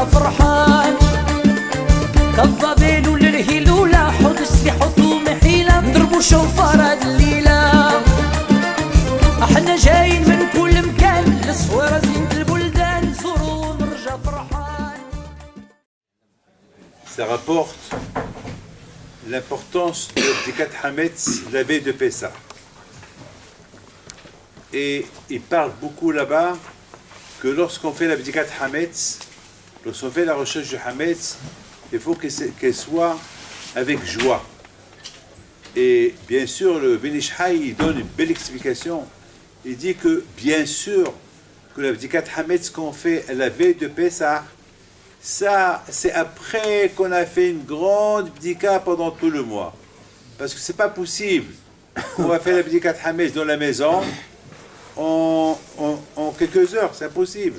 ونرجع فرحان كالظبيل للهلولة حط سلاح حطوا محيلة نضربوا شوفار هاد الليلة احنا جايين من كل مكان للصويرة زينة البلدان نزوروا ونرجع فرحان. Ça rapporte l'importance de l'Abdikat Hametz la veille de Pessah. Et il parle beaucoup là-bas que lorsqu'on fait l'Abdikat Hametz, lorsqu'on fait la recherche du Hametz, il faut qu'elle soit avec joie. Et bien sûr, le Ben Ish Chai, il donne une belle explication. Il dit que bien sûr que l'Abdikat Hametz qu'on fait la veille de Pessah, ça, c'est après qu'on a fait une grande bdika pendant tout le mois. Parce que c'est pas possible. On va faire la bdikat hametz dans la maison en quelques heures, c'est impossible.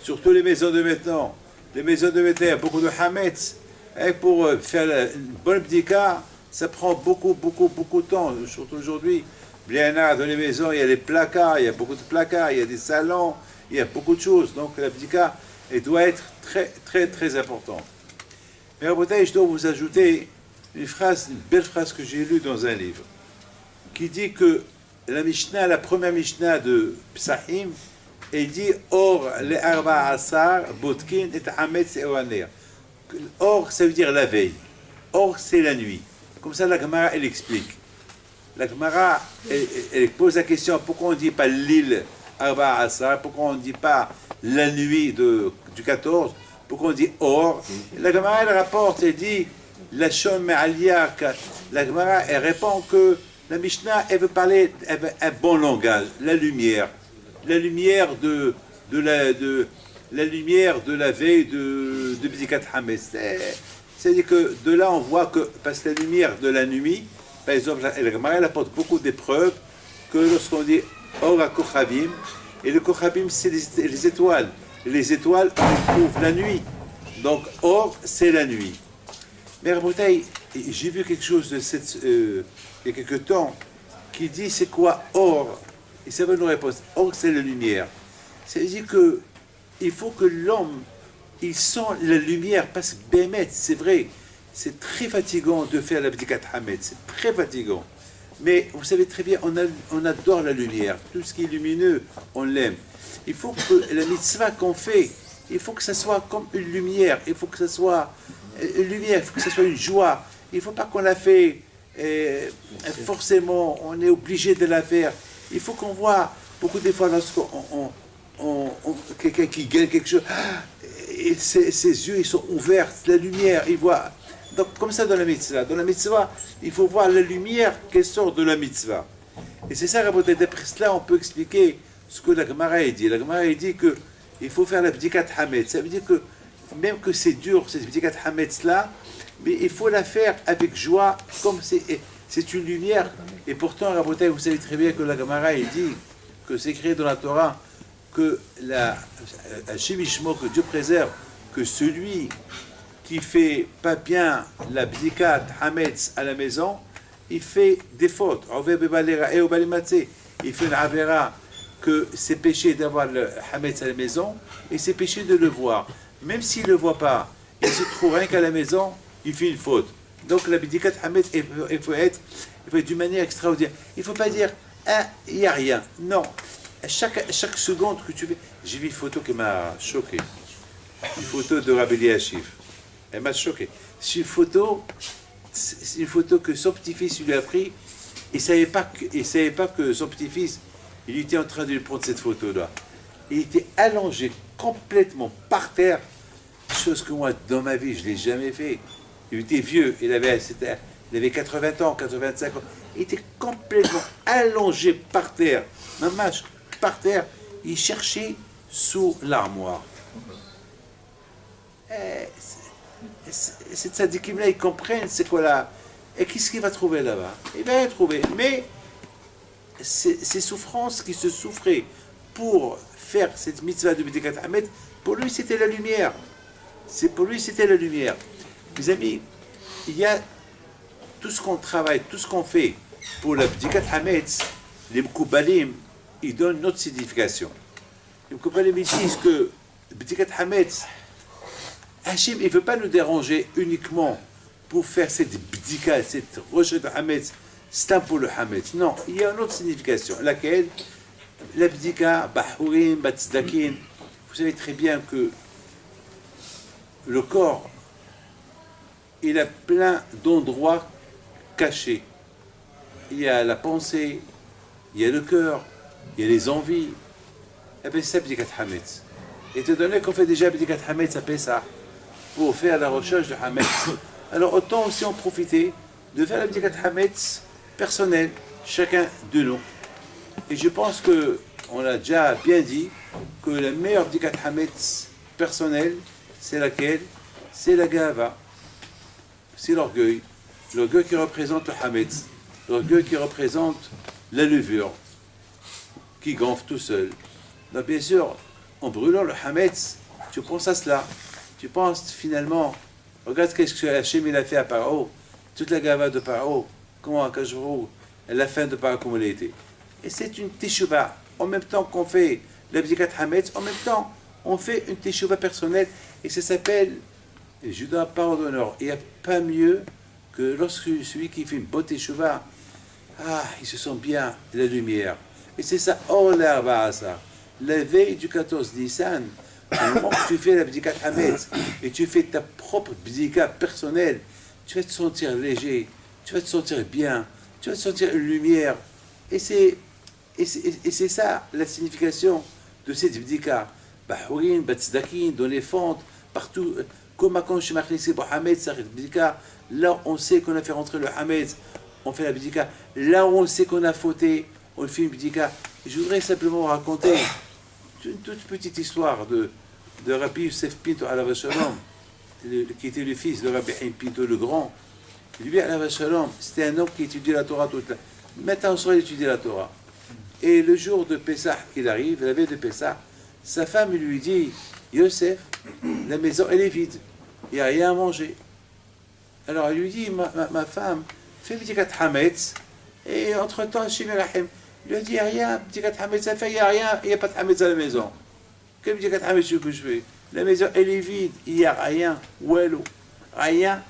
Surtout les maisons de maintenant. Les maisons de maintenant, il y a beaucoup de hametz. Et pour faire une bonne bdika, ça prend beaucoup de temps. Surtout aujourd'hui, bien là, dans les maisons, il y a les placards, il y a beaucoup de placards, il y a des salons, il y a beaucoup de choses. Donc la bdika, elle doit être très importante. Mais Rabotai, je dois vous ajouter une belle phrase que j'ai lue dans un livre, qui dit que la Mishnah, la première Mishnah de Psahim, elle dit Or le arba asar botkin et hametz et oaner. Or, ça veut dire la veille. Or, c'est la nuit. Comme ça, la Gemara, elle explique. La Gemara, elle pose la question pourquoi on ne dit pas l'île arba asar, pourquoi on ne dit pas la nuit du 14, pourquoi on dit or. La Gemara, elle rapporte, elle dit la Shon Me'alia, la Gemara, elle répond que la Mishnah, elle veut parler un bon langage, la lumière de la lumière de la veille de Bdikat Hametz. C'est-à-dire que de là, on voit que, parce que la lumière de la nuit, par exemple, la Gemara, elle apporte beaucoup de preuves que lorsqu'on dit or à Kochavim, et le Kochabim, c'est les étoiles. Les étoiles, on les trouve la nuit. Donc, or, c'est la nuit. Mais Rabotai, j'ai vu quelque chose il y a quelque temps qui dit c'est quoi or? Et ça va nous répondre. Or, c'est la lumière. C'est-à-dire qu'il faut que l'homme, il sent la lumière. Parce que Bémet, c'est vrai, c'est très fatigant de faire la Bdikat Hametz. C'est très fatigant. Mais vous savez très bien, on adore la lumière. Tout ce qui est lumineux, on l'aime. Il faut que la mitzvah qu'on fait, il faut que ça soit comme une lumière. Il faut que ça soit une lumière, il faut que ça soit une joie. Il ne faut pas qu'on la fait forcément, on est obligé de la faire. Il faut qu'on voit, beaucoup de fois, lorsqu'on quelqu'un qui gagne quelque chose, et ses yeux ils sont ouverts, la lumière, il voit. Donc, comme ça dans la mitzvah. Dans la mitzvah, il faut voir la lumière qui sort de la mitzvah. Et c'est ça, Rabotai, d'après cela, on peut expliquer ce que la Gemara dit. La Gemara dit qu'il faut faire la bdikat hametz. Ça veut dire que, même que c'est dur, cette bdikat hametz-là, mais il faut la faire avec joie, comme c'est une lumière. Et pourtant, Rabotai, vous savez très bien que la Gemara dit que c'est écrit dans la Torah que Hashem Yishmo, que Dieu préserve, que celui qui fait pas bien la bdikat hametz à la maison, il fait des fautes. Il fait une avera que c'est péché d'avoir le hametz à la maison et c'est péché de le voir. Même s'il ne le voit pas, il se trouve rien qu'à la maison, il fait une faute. Donc la bdikat hametz, il faut être d'une manière extraordinaire. Il ne faut pas dire ah, il n'y a rien. Non. Chaque seconde que tu fais. J'ai vu une photo qui m'a choqué. Une photo de Rabbi Eliashiv. Elle m'a choqué. C'est une photo que son petit-fils lui a pris. Il ne savait pas que son petit-fils, il était en train de lui prendre cette photo-là. Il était allongé complètement par terre, chose que moi, dans ma vie, je ne l'ai jamais fait. Il était vieux, il avait 80 ans, 85 ans. Il était complètement allongé par terre, mamache, par terre. Il cherchait sous l'armoire. Ces tzadikim-là, ils comprennent c'est quoi là. Et qu'est-ce qu'il va trouver là-bas? Il va rien trouver. Mais ces souffrances qui se souffraient pour faire cette mitzvah de Bdikat Hametz, pour lui c'était la lumière. Pour lui c'était la lumière. Mes amis, il y a tout ce qu'on travaille, tout ce qu'on fait pour la Bdikat Hametz, les Mkoubalim, ils donnent notre signification. Les Mkoubalim disent que Bdikat Hametz, Hachem, il ne veut pas nous déranger uniquement pour faire cette bdika, cette recherche de Hametz, c'est un pour le Hametz. Non, il y a une autre signification, laquelle, la bdika, bahourim, batzdakin, vous savez très bien que le corps, il a plein d'endroits cachés. Il y a la pensée, il y a le cœur, il y a les envies. Et bien c'est ça, bdikat Hametz. Étant donné qu'on fait déjà bdikat Hametz à Pessah, pour faire la recherche de Hametz, alors autant aussi en profiter de faire la bdikat Hametz personnelle, chacun de nous. Et je pense qu'on a déjà bien dit que la meilleure bdikat Hametz personnelle, c'est laquelle? C'est la gava, c'est l'orgueil. L'orgueil qui représente le Hametz, l'orgueil qui représente la levure, qui gonfle tout seul. Donc bien sûr, en brûlant le Hametz, tu penses à cela. Tu penses finalement, regarde qu'est-ce que Hachem il a fait à Paro, toute la gava de Paro, comment Akashvro, la fin de Paro, comment elle a été. Et c'est une teshuva. En même temps qu'on fait l'abdikat Hametz, en même temps, on fait une teshuva personnelle, et ça s'appelle Judas parole d'honneur. Il n'y a pas mieux que lorsque celui qui fait une bonne teshuva, il se sent bien de la lumière. Et c'est ça, la veille du 14 Nissan, au moment que tu fais la bdikat Hametz et tu fais ta propre bdika personnelle, tu vas te sentir léger, tu vas te sentir bien, tu vas te sentir une lumière. Et c'est ça la signification de cette bdika. Bahourin, batzdakin, dans les fentes, partout. Comme quand je suis marqué pour Hametz, ça bdika. Là, on sait qu'on a fait rentrer le Hametz, on fait la bdika. Là où on sait qu'on a fauté, on fait une bdika. Je voudrais simplement raconter une toute petite histoire de Rabbi Yosef Pinto Alav Shalom, qui était le fils de Rabbi Haim Pinto le Grand. Lui, Alav Shalom, c'était un homme qui étudiait la Torah toute la... Maintenant, on saurait étudier la Torah. Et le jour de Pessah qu'il arrive, la veille de Pessah, sa femme lui dit, Yosef, la maison elle est vide, il n'y a rien à manger. Alors elle lui dit, ma femme, fais bdikat Hametz, et entre-temps, Hashem Rahim, il lui a dit, il n'y a rien, bdikat Hametz, ça fait, il n'y a rien, il n'y a pas de Hametz à la maison. Quel bdikat Hametz que je fais? La maison elle est vide, il n'y a rien, ouello. Rien.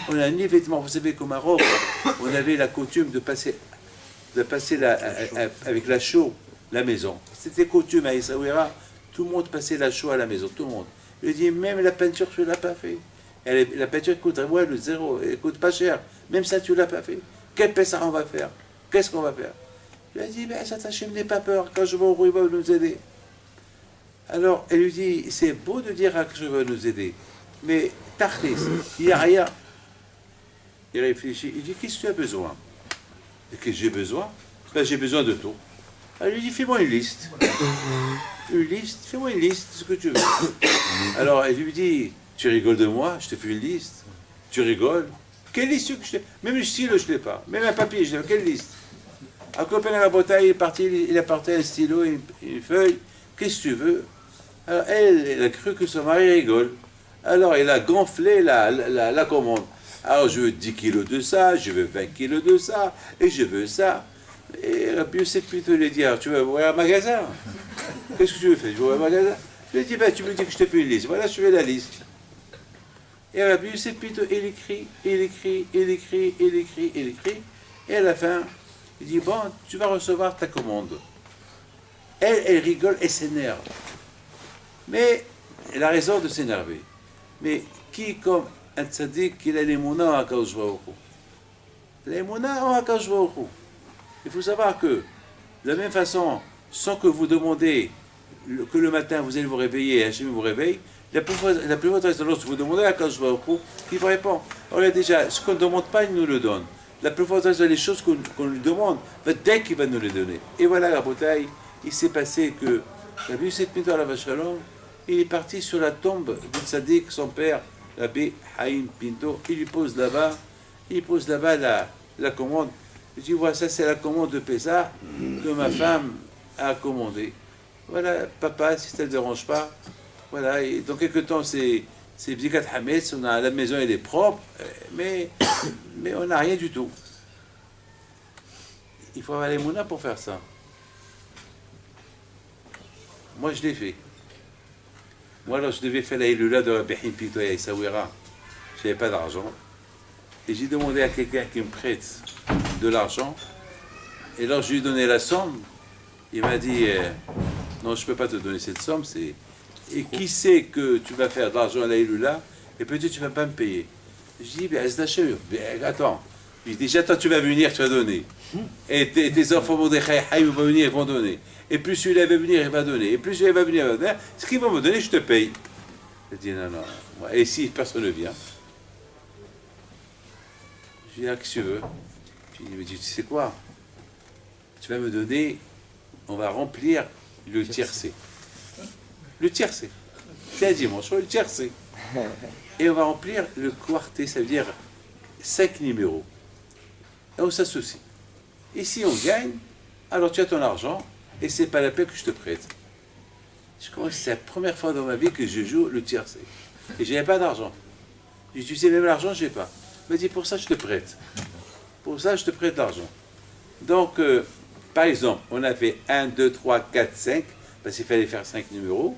On a ni vêtements. Vous savez qu'au Maroc, on avait la coutume de passer avec la chaux la maison. C'était coutume à Essaouira. Tout le monde passait la chaux à la maison, tout le monde. Il dit, même la peinture, tu ne l'as pas fait. La peinture coûte le zéro, elle coûte pas cher. Même ça, tu ne l'as pas fait. Quel Pessah on va faire? Qu'est-ce qu'on va faire? Il a dit, ben, ça Hachem n'aie pas peur. Quand je vais au roi, il va nous aider. Alors, elle lui dit, c'est beau de dire que je vais nous aider. Mais, Tachlis, il n'y a rien. Il réfléchit, il dit, qu'est-ce que tu as besoin? Et qu'est-ce que j'ai besoin? Ben, j'ai besoin de tout. Elle lui dit, fais-moi une liste. Fais-moi une liste de ce que tu veux. Alors, elle lui dit, tu rigoles de moi, je te fais une liste. Tu rigoles? Quelle liste que je t'ai? Même le stylo, je ne l'ai pas. Même un papier, je l'ai pas. Quelle liste? Un copain à la bataille, il a porté un stylo, une feuille. Qu'est-ce que tu veux? Alors, elle a cru que son mari rigole. Alors, elle a gonflé la commande. Alors, je veux 10 kilos de ça, je veux 20 kilos de ça, et je veux ça. Et Rabbi Yosef plutôt lui dit, alors, tu veux ouvrir un magasin? Qu'est-ce que tu veux faire? Je veux ouvrir un magasin? Je lui ai dit, ben, tu me dis que je te fais une liste. Voilà, je fais la liste. Et Rabbi Yosef plutôt, il écrit. Et à la fin, il dit, bon, tu vas recevoir ta commande. Elle rigole et s'énerve. Mais elle a raison de s'énerver. Mais qui, comme un tzaddik, il a l'émouna en Akadosh Baruch Hu? L'émouna en Akadosh Baruch Hu. Il faut savoir que, de la même façon, sans que vous demandez que le matin vous allez vous réveiller et Hachem vous réveille, la plus forte raison, lorsque vous demandez à Akadosh Baruch Hu, il vous répond. Alors il y a déjà, ce qu'on ne demande pas, il nous le donne. La plus forte raison des choses qu'on lui demande, dès qu'il va nous les donner. Et voilà, la bataille, il s'est passé que Rabbi Yosef Pinto Alav Shalom, il est parti sur la tombe du tzaddik, son père, Rabbi Haim Pinto. Il lui pose là-bas, la commande. Il dit, voilà, ça c'est la commande de Pessah que ma femme a commandée. Voilà, papa, si ça ne te dérange pas. Voilà, et dans quelques temps, c'est bdikat Hametz, la maison elle est propre, mais on n'a rien du tout. Il faut avoir les mounas pour faire ça. Moi, je l'ai fait. Moi, alors, je devais faire la Hilula de Rabbi Pito et Essaouira. Je n'avais pas d'argent. Et j'ai demandé à quelqu'un qui me prête de l'argent. Et alors, je lui ai donné la somme. Il m'a dit, non, je ne peux pas te donner cette somme. Et qui sait que tu vas faire de l'argent à la Hilula et peut-être tu ne vas pas me payer. Je dis, attends. Je dis, déjà, toi, tu vas venir, tu vas donner. Et tes enfants vont venir, ils vont donner. Et plus celui-là va venir, il va donner. Et plus celui-là va venir, il va donner. Ce qu'ils vont me donner, je te paye. Je dis, non. Et si personne ne vient? Je dis, ah, qu'est-ce que tu veux? Je dis, mais tu sais quoi? Tu vas me donner, on va remplir le tiercé. Le tiercé. C'est un dimanche, le tiercé. Et on va remplir le quartet, ça veut dire 5 numéros. Et on s'associe. Et si on gagne, alors tu as ton argent, et c'est pas la peine que je te prête. Je crois que c'est la première fois dans ma vie que je joue le tiercé. Et je n'avais pas d'argent. Je dis, tu sais, même l'argent, je n'ai pas. Il m'a dit, pour ça, je te prête. Pour ça, je te prête l'argent. Donc, par exemple, on a fait 1, 2, 3, 4, 5, parce qu'il fallait faire 5 numéros.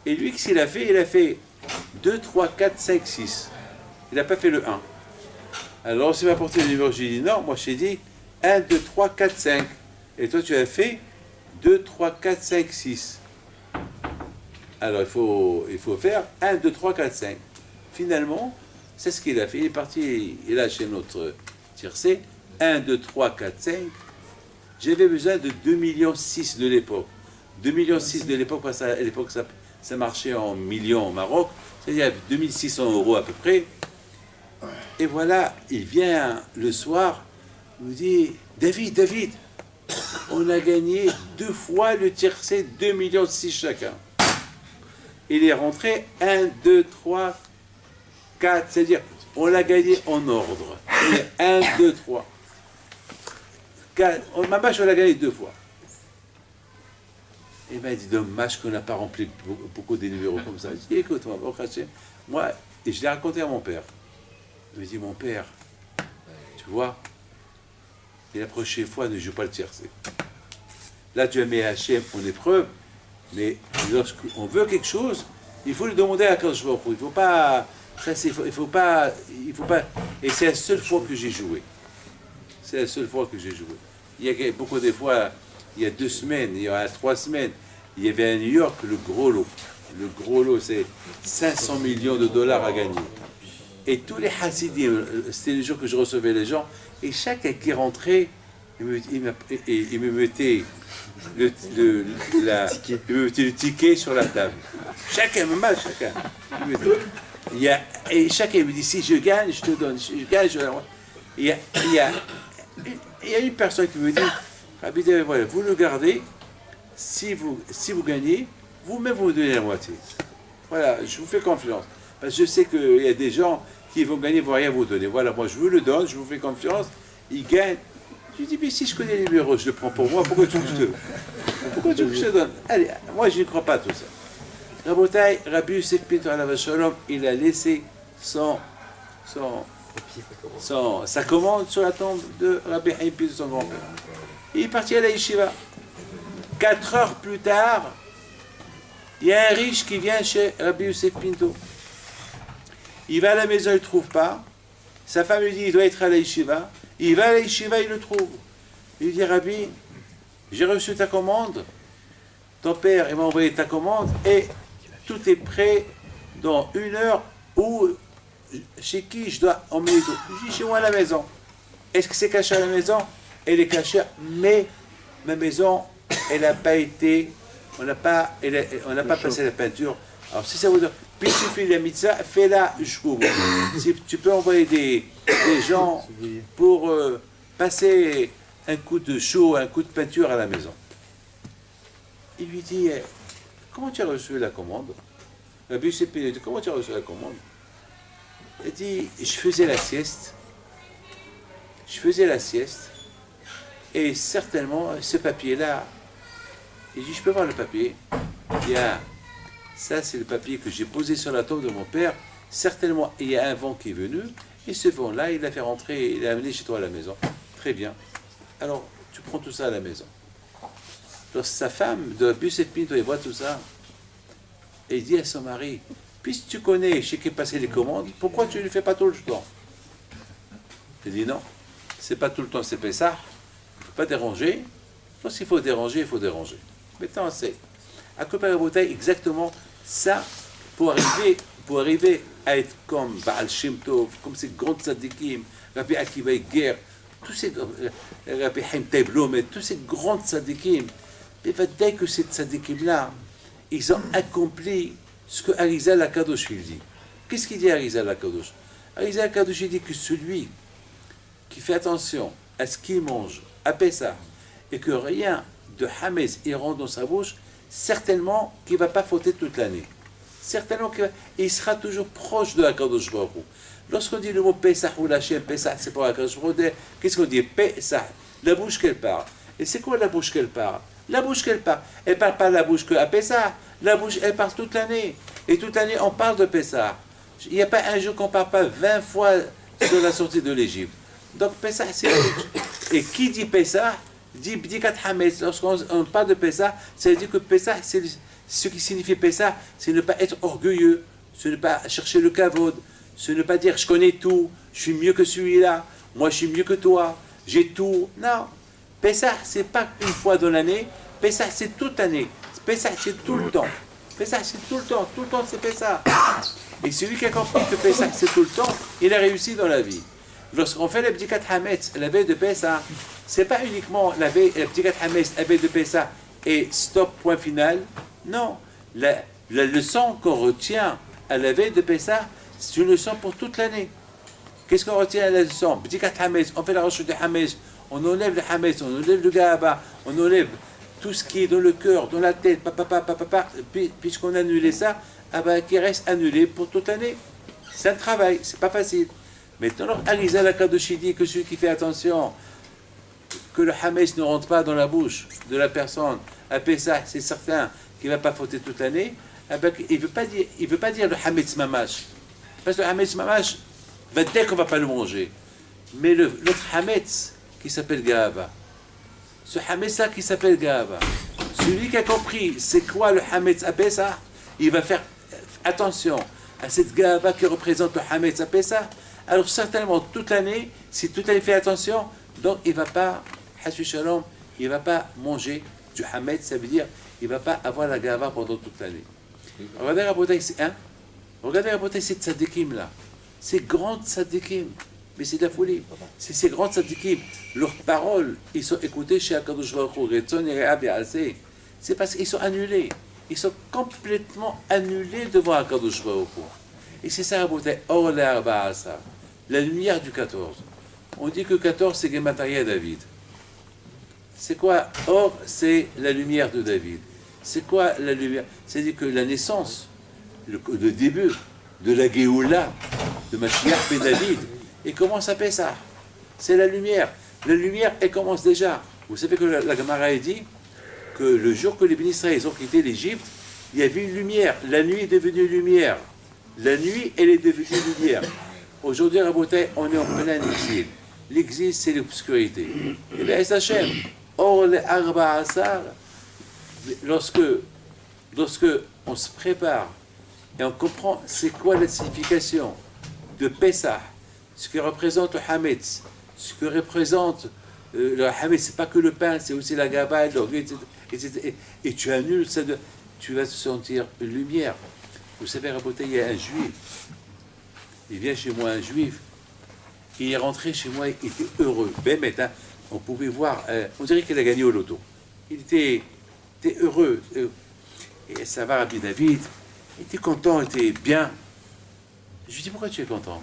Et lui, qu'est-ce qu'il a fait? Il a fait 2, 3, 4, 5, 6. Il n'a pas fait le 1. Alors, on s'est apporté le numéro. J'ai dit, non, moi, je t'ai dit 1, 2, 3, 4, 5. Et toi, tu as fait 2, 3, 4, 5, 6. Alors, il faut faire 1, 2, 3, 4, 5. Finalement, c'est ce qu'il a fait. Il est parti, il a acheté notre tiercé. 1, 2, 3, 4, 5. J'avais besoin de 2,6 millions de l'époque. 2,6 millions de l'époque, parce qu'à l'époque, ça marchait en millions au Maroc. C'est-à-dire 2600 € à peu près. Et voilà, il vient le soir, il me dit, David, on a gagné 2 fois le tiercé, 2,6 millions chacun. Il est rentré 1, 2, 3, 4, c'est-à-dire on l'a gagné en ordre. 1, 2, 3. 4. Ma match, on l'a gagné 2 fois. Il m'a dit, dommage qu'on n'a pas rempli beaucoup des numéros comme ça. Je dis, écoute, moi, et je l'ai raconté à mon père. Il me dit, mon père, tu vois, et la prochaine fois, ne joue pas le tiercé. Là, tu as mis HM en épreuve, mais lorsqu'on veut quelque chose, il faut le demander à Kadosh Baruch Hu. Il faut pas. Et c'est la seule fois que j'ai joué. C'est la seule fois que j'ai joué. Il y a beaucoup de fois, il y a 2 semaines, il y a 3 semaines, il y avait à New York le gros lot. Le gros lot, c'est 500 millions de dollars à gagner. Et tous les Hasidim, c'était les jours que je recevais les gens, et chacun qui rentrait, il me mettait le ticket sur la table. Chacun. Et chacun me dit, si je gagne, je te donne. Si je gagne, je te donne. Il y a une personne qui me dit, Rabbi David, voilà, vous le gardez, si vous gagnez, vous-même vous me donnez la moitié. Voilà, je vous fais confiance. Parce que je sais qu'il y a des gens qui vont gagner, ne vont rien vous donner. Voilà, moi je vous le donne, je vous fais confiance, ils gagnent. Je dis, mais si je connais les numéros, je le prends pour moi, pourquoi tu veux que je te donne? Allez, moi je n'y crois pas tout ça. Rabotai, Rabbi Yosef Pinto alav shalom, il a laissé sa commande sur la tombe de Rabbi Haïm Pinto, son grand-père. Il est parti à la yeshiva. 4 heures plus tard, il y a un riche qui vient chez Rabbi Yosef Pinto. Il va à la maison, il ne le trouve pas. Sa femme lui dit, il doit être à la yeshiva. Il va à la yeshiva, il le trouve. Il lui dit, Rabbi, j'ai reçu ta commande. Ton père, il m'a envoyé ta commande et tout est prêt dans 1 heure où, chez qui je dois emmener tout. Je dis, chez moi à la maison. Est-ce que c'est caché à la maison? Elle est cachée, mais ma maison, elle n'a pas été, on n'a pas passé la peinture. Alors si ça vous donne, puis tu fais la mitzvah, fais-la jusqu'au bout. Si tu peux envoyer des gens pour passer un coup de chaud, un coup de peinture à la maison. Il lui dit, comment tu as reçu la commande? Rabbi Yosef Pinto dit, comment tu as reçu la commande? Il dit, je faisais la sieste, et certainement, ce papier-là, il dit, je peux voir le papier? Il dit, ah, ça c'est le papier que j'ai posé sur la tombe de mon père, certainement il y a un vent qui est venu, et ce vent-là, il l'a fait rentrer, il l'a amené chez toi à la maison. Très bien. Alors, tu prends tout ça à la maison. Alors, sa femme, de Rabbi Yosef Pinto, elle voit tout ça, Et il dit à son mari, puisque tu connais chez qui passer les commandes, pourquoi tu ne le fais pas tout le temps? Il dit non, c'est pas tout le temps, c'est Pessah, il ne faut pas déranger. Lorsqu'il faut déranger, il faut déranger. Maintenant, c'est à Koper Rabotai exactement ça pour arriver à être comme Baal Shem Tov, comme ces grands tzadikim, Rabbi Akiva Ger, tous ces Rabbi Haim Taib Lomet, tous ces grands tzadikim. Mais dès que ces tzadikim-là, ils ont accompli ce que Arizal Akadosh il dit. Qu'est-ce qu'il dit Arizal Akadosh? Arizal Akadosh il dit que celui qui fait attention à ce qu'il mange à Pessah et que rien de Hametz il rentre dans sa bouche, certainement qu'il ne va pas fauter toute l'année. Certainement qu'il il sera toujours proche de Akadosh Baruch Hu. Lorsqu'on dit le mot Pessah ou Lachem, Pessah c'est pour Akadosh Baruch Hu, qu'est-ce qu'on dit? Pessah, la bouche qu'elle parle. Et c'est quoi la bouche qu'elle parle? La bouche qu'elle parle. Elle ne parle pas la bouche qu'à Pessah. La bouche, elle parle toute l'année. Et toute l'année, on parle de Pessah. Il n'y a pas un jour qu'on ne parle pas 20 fois sur la sortie de l'Égypte. Donc Pessah, c'est la bouche. Et qui dit Pessah, dit Bdikat Hametz. Lorsqu'on parle de Pessah, ça veut dire que Pessah, c'est ce qui signifie Pessah, c'est ne pas être orgueilleux, c'est ne pas chercher le kavod, c'est ne pas dire je connais tout, je suis mieux que celui-là, moi je suis mieux que toi, j'ai tout. Non. Pessah, c'est pas une fois dans l'année, Pessah, c'est toute l'année. Pessah, c'est tout le temps. Pessah, c'est tout le temps c'est Pessah. Et celui qui a compris que Pessah, c'est tout le temps, il a réussi dans la vie. Lorsqu'on fait la Bdikat Hametz, la veille de Pessah, c'est pas uniquement la Bdikat Hametz, la veille de Pessah, et stop, point final. Non. La leçon qu'on retient à la veille de Pessah, c'est une leçon pour toute l'année. Qu'est-ce qu'on retient à la leçon? Bdikat Hametz, on fait la recherche de Hametz, on enlève le Hametz, on enlève le Gahaba, on enlève tout ce qui est dans le cœur, dans la tête, puisqu'on a annulé ça, qui reste annulé pour toute l'année. C'est un travail, c'est pas facile. Maintenant, Arizal Akadosh dit que celui qui fait attention, que le Hametz ne rentre pas dans la bouche de la personne, à Pessah, c'est certain qu'il ne va pas fauter toute l'année, il ne veut pas dire le Hametz Mamash. Parce que le Hametz Mamash va dire qu'on ne va pas le manger. Mais l'autre Hametz, qui s'appelle Gahava, ce Hametz-là qui s'appelle Gahava, celui qui a compris c'est quoi le Hametz à Pessah, il va faire attention à cette Gahava qui représente le Hametz à Pessah. Alors certainement toute l'année, si toute l'année fait attention, donc il ne va pas, Hashu Shalom, il ne va pas manger du Hametz, ça veut dire il ne va pas avoir la Gahava pendant toute l'année. Regardez Rabotai, regardez ces tzadikim là, ces grands tzadikim. Mais c'est de la folie. C'est ces grands tzadikim, leurs paroles, ils sont écoutés chez Akadosh Baruch Hu. C'est parce qu'ils sont annulés. Ils sont complètement annulés devant Akadosh Baruch Hu. Et c'est ça, Or la lumière du 14. On dit que 14, c'est Gematria David. C'est quoi? Or, c'est la lumière de David. C'est quoi la lumière? C'est-à-dire que la naissance, le début de la Géoula, de Mashiach ben David, et commence à Pessah. C'est la lumière. La lumière, elle commence déjà. Vous savez que la Gemara dit que le jour que les bénis Israël ont quitté l'Égypte, il y avait une lumière. La nuit est devenue lumière. La nuit, elle est devenue lumière. Aujourd'hui, Rabotai, on est en plein exil. L'exil, c'est l'obscurité. Et bien, Hachem, or les Arba Asar, lorsque on se prépare et on comprend c'est quoi la signification de Pessah, ce que représente le Hametz, ce que représente le Hametz, c'est pas que le pain, c'est aussi la gaba, l'orgueil, etc. Et tu annules ça, tu vas te sentir lumière. Vous savez, Rabotai, il y a un juif, il vient chez moi, un juif, il est rentré chez moi, il était heureux. On pouvait voir, on dirait qu'il a gagné au loto. Il était heureux. Et ça va, Rabbi David, il était content, il était bien. Je lui dis, pourquoi tu es content?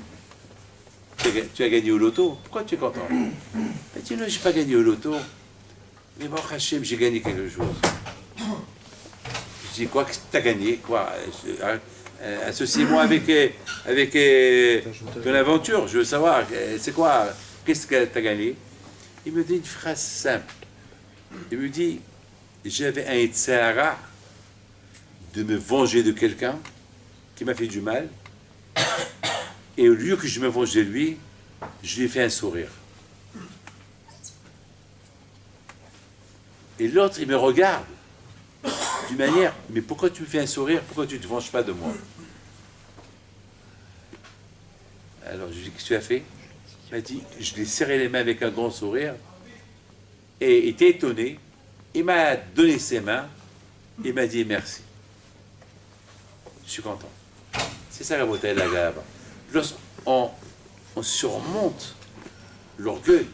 Tu as gagné au loto, pourquoi tu es content? Il dit, non, je n'ai pas gagné au loto, mais bon, Hachem, j'ai gagné quelque chose. Je dis, quoi que tu as gagné? Quoi? Associe-moi avec ton aventure, je veux savoir, c'est quoi? Qu'est-ce que tu as gagné? Il me dit une phrase simple. Il me dit, j'avais un Yitzhara de me venger de quelqu'un qui m'a fait du mal. Et au lieu que je me venge de lui, je lui ai fait un sourire. Et l'autre, il me regarde. d'une manière, mais pourquoi tu me fais un sourire? Pourquoi tu ne te venges pas de moi? Alors je lui ai dit, qu'est-ce que tu as fait? Il m'a dit, je lui ai serré les mains avec un grand sourire, et il était étonné. Il m'a donné ses mains, il m'a dit merci. Je suis content. C'est ça la beauté de la Galaba. Lorsqu'on surmonte l'orgueil,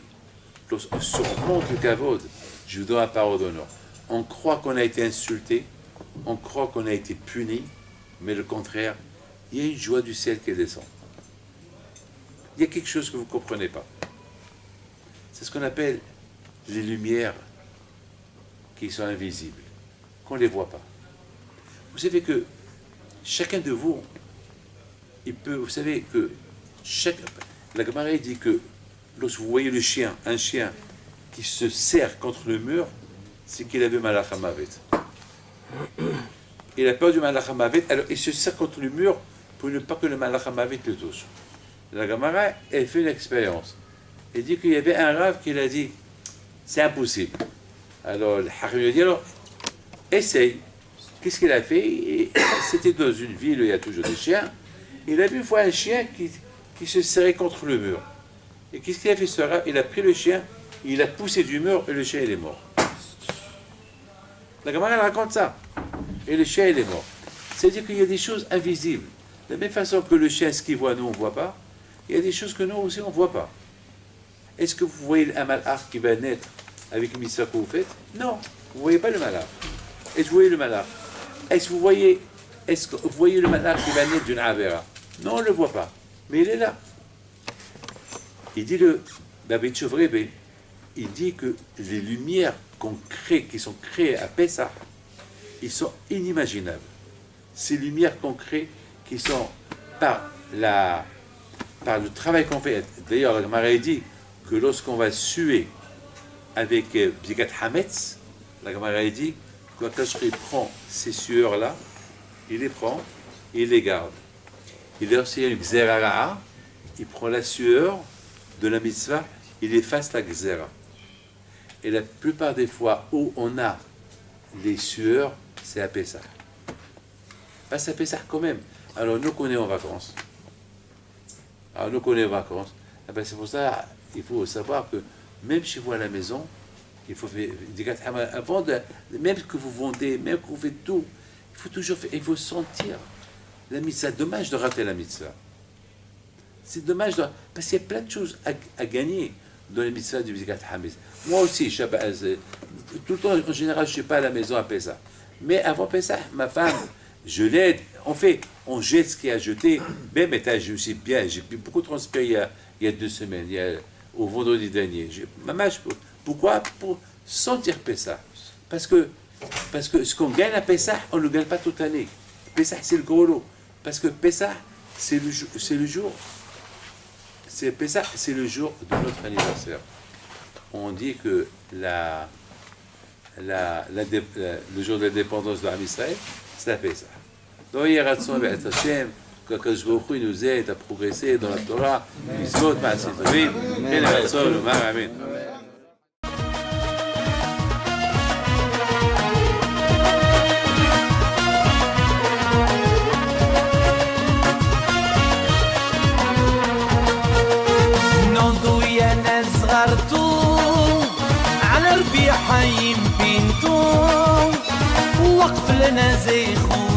lorsqu'on surmonte le kavod, je vous donne la parole d'honneur. On croit qu'on a été insulté, on croit qu'on a été puni, mais le contraire, il y a une joie du ciel qui descend. Il y a quelque chose que vous ne comprenez pas. C'est ce qu'on appelle les lumières qui sont invisibles, qu'on ne les voit pas. Vous savez que chacun de vous, vous savez que la Gemara dit que lorsque vous voyez un chien qui se serre contre le mur, c'est qu'il a vu Malach HaMavet. Il a peur du Malach HaMavet, alors il se serre contre le mur pour ne pas que le Malach HaMavet le touche. La Gemara, elle fait une expérience. Elle dit qu'il y avait un rave qui l'a dit, c'est impossible. Alors le Harim lui a dit, alors, essaye. Qu'est-ce qu'il a fait? C'était dans une ville où il y a toujours des chiens. Il a vu une fois un chien qui se serrait contre le mur. Et qu'est-ce qu'il a fait ce rave? Il a pris le chien, il a poussé du mur et le chien il est mort. La Gemara raconte ça. Et le chien il est mort. C'est-à-dire qu'il y a des choses invisibles. De la même façon que le chien, ce qu'il voit, nous on ne voit pas, il y a des choses que nous aussi on ne voit pas. Est-ce que vous voyez un malach qui va naître avec une mitzvah que vous faites? Non, vous ne voyez pas le malach. Est-ce que vous voyez le malach? Est-ce que vous voyez le malach qui va naître d'une avera? Non, on ne le voit pas. Mais il est là. Il dit David Chovrebe, il dit que les lumières qui sont créées à Pessah, ils sont inimaginables. Ces lumières qu'on crée, qui sont par le travail qu'on fait. D'ailleurs, la Gemara dit que lorsqu'on va suer avec Bdikat Hametz, la Gemara dit que quand il prend ces sueurs-là, il les prend et il les garde. Il y a aussi une Gzera, il prend la sueur de la mitzvah, il efface la Gzera. Et la plupart des fois où on a les sueurs, c'est à Pessah. Pas à Pessah quand même. Alors nous qu'on est en vacances. Eh ben, c'est pour ça qu'il faut savoir que même chez vous à la maison, il faut faire avant même que vous vendez, même que vous faites tout, il faut toujours faire, il faut sentir la mitzvah. Dommage de rater la mitzvah. C'est dommage parce qu'il y a plein de choses à gagner dans les mitzvahs du Bdikat Hametz. Moi aussi, tout le temps en général, je ne suis pas à la maison à Pessah. Mais avant Pessah, ma femme, je l'aide, on jette ce qu'il y a à jeter. Même j'ai beaucoup transpiré il y a 2 semaines, au vendredi dernier. Pourquoi? Pour sentir Pessah. Parce que ce qu'on gagne à Pessah, on ne le gagne pas toute l'année. Pessah, c'est le gros lot. Parce que Pessah, c'est le jour. Pessah, c'est le jour de notre anniversaire. On dit que le jour de l'indépendance de l'Am Israël, c'est la Pessah. Donc, il y a ratson avec Hachem, qu'Akadosh Baruch Hu nous aide à progresser dans la Torah, mitzvot, ma'asim tovim, et le ratson, le mar, amen. على ربيع حيم بنتو وقف لنا زي خو